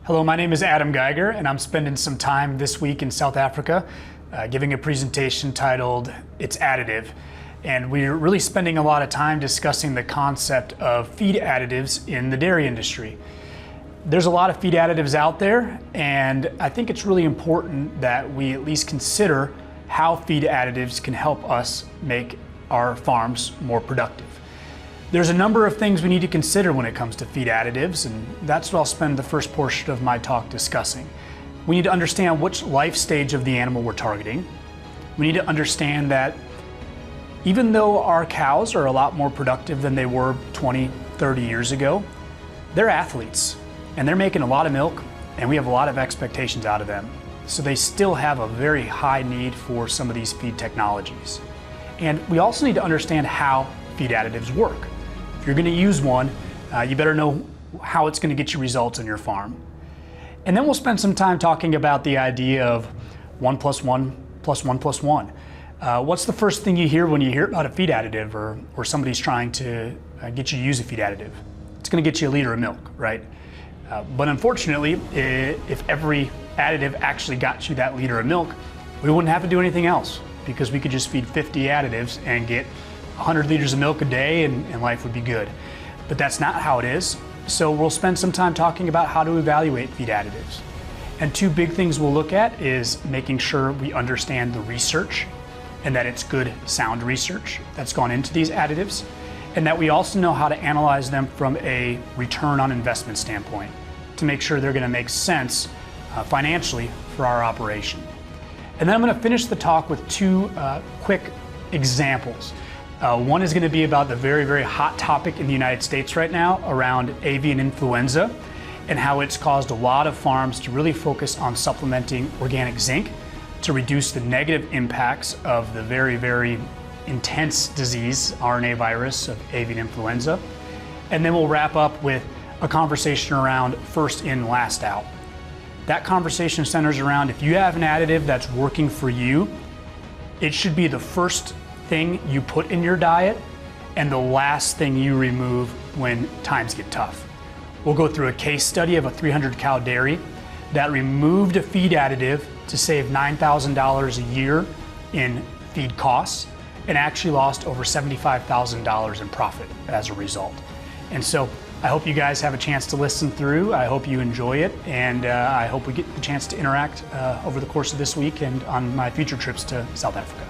Hello, my name is Adam Geiger, and I'm spending some time this week in South Africa giving a presentation titled It's Additive. And we're really spending a lot of time discussing the concept of feed additives in the dairy industry. There's a lot of feed additives out there, and I think it's really important that we at least consider how feed additives can help us make our farms more productive. There's a number of things we need to consider when it comes to feed additives, and that's what I'll spend the first portion of my talk discussing. We need to understand which life stage of the animal we're targeting. We need to understand that even though our cows are a lot more productive than they were 20, 30 years ago, they're athletes, and they're making a lot of milk, and we have a lot of expectations out of them. So they still have a very high need for some of these feed technologies. And we also need to understand how feed additives work. If you're going to use one, you better know how it's going to get you results on your farm. And then we'll spend some time talking about the idea of 1 + 1 + 1 + 1. What's the first thing you hear when you hear about a feed additive or somebody's trying to get you to use a feed additive? It's going to get you a liter of milk, right? But unfortunately, if every additive actually got you that liter of milk, we wouldn't have to do anything else, because we could just feed 50 additives and get 100 liters of milk a day and life would be good. But that's not how it is. So we'll spend some time talking about how to evaluate feed additives. And two big things we'll look at is making sure we understand the research and that it's good, sound research that's gone into these additives, and that we also know how to analyze them from a return on investment standpoint to make sure they're going to make sense financially for our operation. And then I'm going to finish the talk with two quick examples. One is going to be about the very, very hot topic in the United States right now around avian influenza and how it's caused a lot of farms to really focus on supplementing organic zinc to reduce the negative impacts of the very, very intense disease, RNA virus of avian influenza. And then we'll wrap up with a conversation around first in, last out. That conversation centers around, if you have an additive that's working for you, it should be the first thing you put in your diet and the last thing you remove when times get tough. We'll go through a case study of a 300 cow dairy that removed a feed additive to save $9,000 a year in feed costs and actually lost over $75,000 in profit as a result. And so I hope you guys have a chance to listen through. I hope you enjoy it, and I hope we get the chance to interact over the course of this week and on my future trips to South Africa.